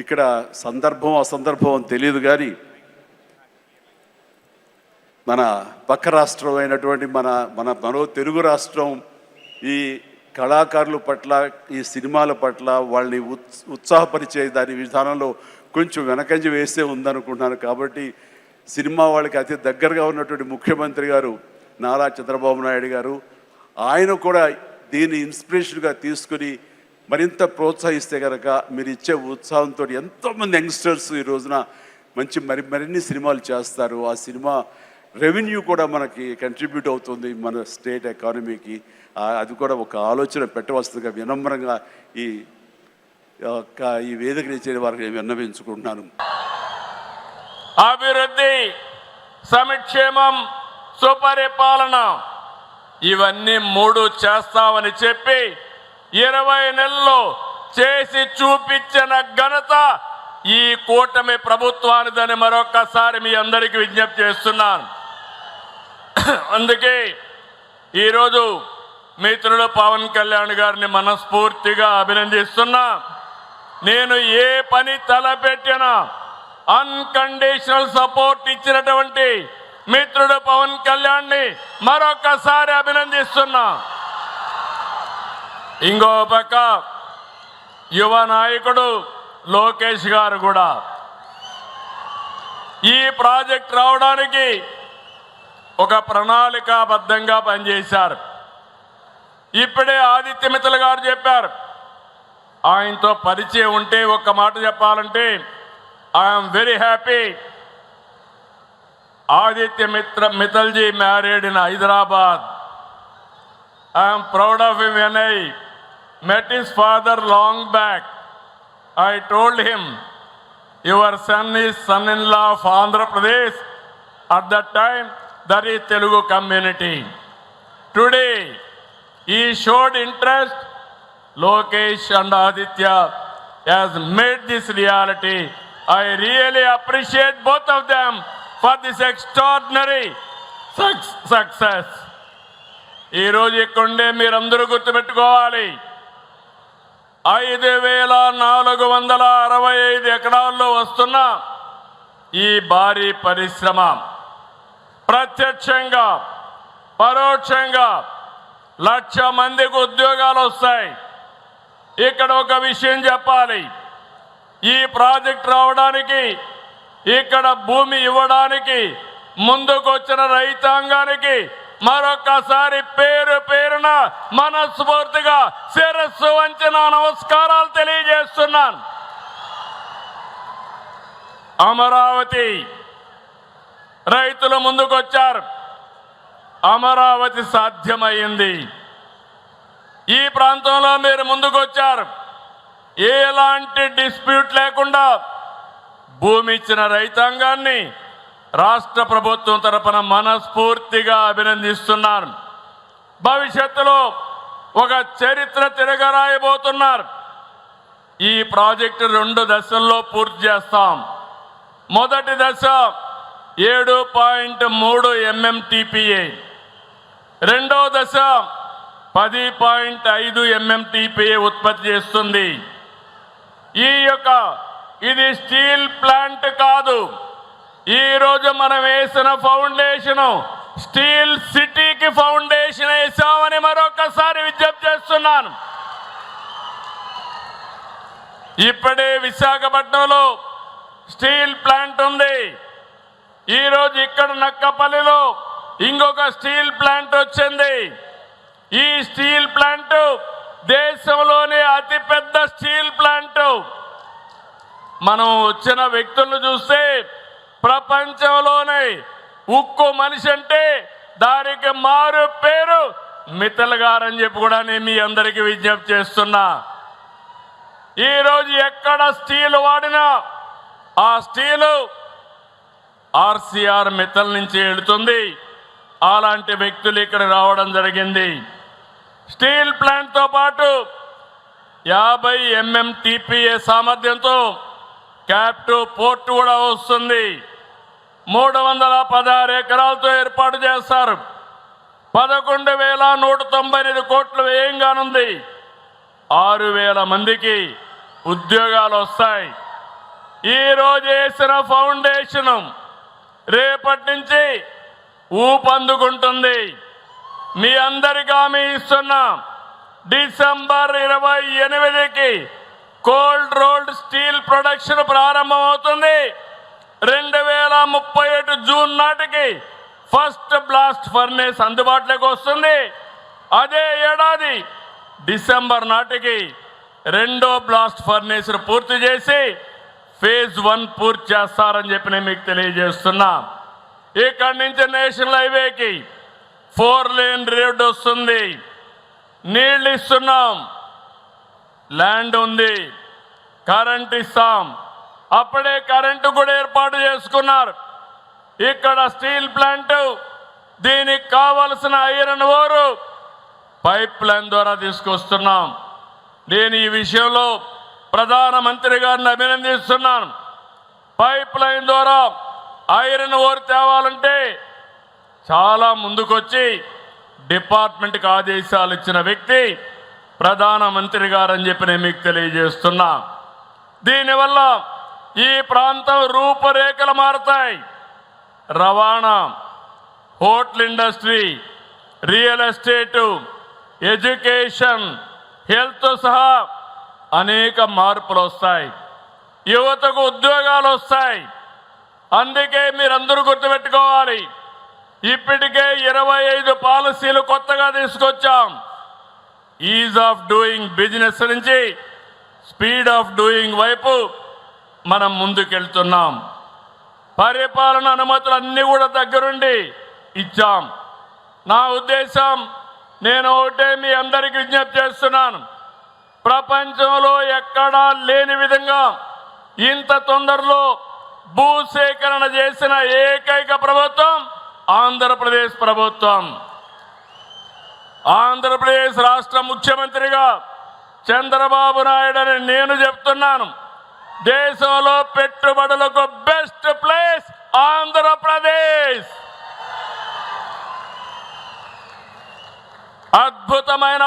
ఇక్కడ సందర్భం అసందర్భం అని తెలియదు, కానీ మన పక్క రాష్ట్రం అయినటువంటి మరో తెలుగు రాష్ట్రం ఈ కళాకారుల పట్ల, ఈ సినిమాల పట్ల వాళ్ళని ఉత్సాహపరిచే దాని విధానంలో కొంచెం వెనకంజ వేసే ఉందనుకుంటున్నాను. కాబట్టి సినిమా వాళ్ళకి అతి దగ్గరగా ఉన్నటువంటి ముఖ్యమంత్రి గారు నారా చంద్రబాబు నాయుడు గారు, ఆయన కూడా దీన్ని ఇన్స్పిరేషన్గా తీసుకుని మరింత ప్రోత్సహిస్తే కనుక మీరు ఇచ్చే ఉత్సాహంతో ఎంతోమంది యంగ్స్టర్స్ ఈ రోజున మరిన్ని సినిమాలు చేస్తారు. ఆ సినిమా రెవెన్యూ కూడా మనకి కంట్రిబ్యూట్ అవుతుంది మన స్టేట్ ఎకానమీకి. అది కూడా ఒక ఆలోచన పెట్టవలసిందిగా వినమ్రంగా ఈ వేదిక నుంచి వారికి విన్నవించుకుంటున్నాను. అభివృద్ధి, సంక్షేమం, సుపరిపాలన ఇవన్నీ మూడు చేస్తామని చెప్పి 20 నెలల్లో చేసి చూపించిన ఘనత ఈ కూటమి ప్రభుత్వానిదని మరొకసారి మీ అందరికీ విజ్ఞప్తి చేస్తున్నాను. అందుకే ఈరోజు మిత్రుడు పవన్ కళ్యాణ్ గారిని మనస్ఫూర్తిగా అభినందిస్తున్నా. నేను ఏ పని తలపెట్టినా అన్కండిషనల్ సపోర్ట్ ఇచ్చినటువంటి మిత్రుడు పవన్ కళ్యాణ్ని మరొకసారి అభినందిస్తున్నా. ఇంకో పక్క యువ నాయకుడు లోకేష్ గారు కూడా ఈ ప్రాజెక్ట్ రావడానికి ఒక ప్రణాళికాబద్ధంగా పనిచేశారు. ఇప్పుడే ఆదిత్య మిత్తల్ గారు చెప్పారు. ఆయనతో పరిచయం ఉంటే ఒక్క మాట చెప్పాలంటే I'm very happy. Aditya Mittal ji married in Hyderabad. I'm proud of him. When I met his father long back, I told him, your son is son-in-law of Andhra Pradesh. At that time, that is Telugu community. Today, he showed interest. Lokesh and Aditya has made this reality. I really appreciate both of them for this extraordinary success. ఈ రోజు ఇక్కడే మీరందరూ గుర్తుపెట్టుకోవాలి, 5,465 ఎకరాల్లో వస్తున్న ఈ భారీ పరిశ్రమ ప్రత్యక్షంగా పరోక్షంగా 1,00,000 మందికి ఉద్యోగాలు వస్తాయి. ఇక్కడ ఒక విషయం చెప్పాలి, ఈ ప్రాజెక్ట్ రావడానికి, ఇక్కడ భూమి ఇవ్వడానికి ముందుకు వచ్చిన రైతాంగానికి మరొకసారి పేరు పేరున మనస్ఫూర్తిగా శిరస్సు వంచి నమస్కారాలు తెలియజేస్తున్నాను. అమరావతి రైతులు ముందుకొచ్చారు, అమరావతి సాధ్యమైంది. ఈ ప్రాంతంలో మీరు ముందుకొచ్చారు, ఎలాంటి డిస్ప్యూట్ లేకుండా భూమి ఇచ్చిన రైతాంగాన్ని రాష్ట్ర ప్రభుత్వం తరపున మనస్ఫూర్తిగా అభినందిస్తున్నాను. భవిష్యత్తులో ఒక చరిత్ర తిరగరాయబోతున్నారు. ఈ ప్రాజెక్టు 2 దశల్లో పూర్తి చేస్తాం. మొదటి దశ 7.3 MMTPA, రెండో దశ 10.5 MMTPA ఉత్పత్తి చేస్తుంది. ఇది స్టీల్ ప్లాంట్ కాదు, ఈ రోజు మనం వేసిన ఫౌండేషన్ స్టీల్ సిటీకి ఫౌండేషన్ వేసామని మరొకసారి విజ్ఞప్తి చేస్తున్నాను. ఇప్పుడే విశాఖపట్నంలో స్టీల్ ప్లాంట్ ఉంది. ఈరోజు ఇక్కడ నక్కపల్లిలో ఇంకొక స్టీల్ ప్లాంట్ వచ్చింది. ఈ స్టీల్ ప్లాంట్ దేశంలోనే అతిపెద్ద స్టీల్ ప్లాంట్. మనం వచ్చిన వ్యక్తులను చూస్తే ప్రపంచంలోనే ఉక్కు మనిషి అంటే దానికి మారు పేరు మిత్తల్ గారని చెప్పి కూడా నేను మీ అందరికీ విజ్ఞప్తి చేస్తున్నా. ఈరోజు ఎక్కడ స్టీల్ వాడినా ఆ స్టీలు ఆర్సీఆర్ మిత్తల్ నుంచి వెళుతుంది. అలాంటి వ్యక్తులు ఇక్కడ రావడం జరిగింది. స్టీల్ ప్లాంట్తో పాటు 50 MMTPA సామర్థ్యంతో క్యాప్టివ్ పోర్ట్ కూడా వస్తుంది. 316 ఎకరాలతో ఏర్పాటు చేస్తారు. 11,198 కోట్ల వ్యయంగానుంది. 6,000 మందికి ఉద్యోగాలు వస్తాయి. ఈరోజు వేసిన ఫౌండేషన్ రేపటి నుంచి ఊపందుకుంటుంది. మీ అందరికీ హామీ ఇస్తున్నాం, డిసెంబర్ 28కి కోల్డ్ రోల్డ్ స్టీల్ ప్రొడక్షన్ ప్రారంభమవుతుంది. 2037 జూన్ నాటికి ఫస్ట్ బ్లాస్ట్ ఫర్నేస్ అందుబాటులోకి వస్తుంది. అదే ఏడాది డిసెంబర్ నాటికి రెండో బ్లాస్ట్ ఫర్నేస్ పూర్తి చేసి ఫేజ్ 1 పూర్తి చేస్తారని చెప్పి నేను మీకు తెలియజేస్తున్నా. ఇక్కడి నుంచి నేషనల్ హైవేకి 4 లేన్ రోడ్ వస్తుంది. నీళ్ళు ఇస్తున్నాం, ల్యాండ్ ఉంది, కరెంట్ ఇస్తాం. అప్పుడే కరెంటు కూడా ఏర్పాటు చేసుకున్నారు. ఇక్కడ స్టీల్ ప్లాంట్, దీనికి కావలసిన ఐరన్ ఓర్ పైప్ లైన్ ద్వారా తీసుకొస్తున్నాం. నేను ఈ విషయంలో ప్రధానమంత్రి గారిని అభినందిస్తున్నాను. పైప్ లైన్ ద్వారా ఐరన్ ఓర్ తేవాలంటే చాలా ముందుకొచ్చి డిపార్ట్మెంట్కి ఆదేశాలు ఇచ్చిన వ్యక్తి ప్రధానమంత్రి గారని చెప్పి నేను మీకు తెలియజేస్తున్నా. దీనివల్ల ఈ ప్రాంతం రూపురేఖలు మారుతాయి. రవాణా, hotel industry, real estate, education, health సహా అనేక మార్పులు వస్తాయి. యువతకు ఉద్యోగాలు వస్తాయి. అందుకే మీరందరూ గుర్తుపెట్టుకోవాలి, ఇప్పటికే 25 పాలసీలు కొత్తగా తీసుకొచ్చాం. ఈజ్ ఆఫ్ డూయింగ్ బిజినెస్ నుంచి స్పీడ్ ఆఫ్ డూయింగ్ వైపు మనం ముందుకెళ్తున్నాం. పరిపాలన అనుమతులు అన్నీ కూడా దగ్గరుండి ఇచ్చాం. నా ఉద్దేశం, నేను ఒకటే మీ అందరికీ విజ్ఞప్తి చేస్తున్నాను, ప్రపంచంలో ఎక్కడా లేని విధంగా ఇంత తొందరలో భూసేకరణ చేసిన ఏకైక ప్రభుత్వం ఆంధ్రప్రదేశ్ ప్రభుత్వం. ఆంధ్రప్రదేశ్ రాష్ట్ర ముఖ్యమంత్రిగా చంద్రబాబు నాయుడు అని నేను చెప్తున్నాను. దేశంలో పెట్టుబడులకు బెస్ట్ ప్లేస్ ఆంధ్రప్రదేశ్. అద్భుతమైన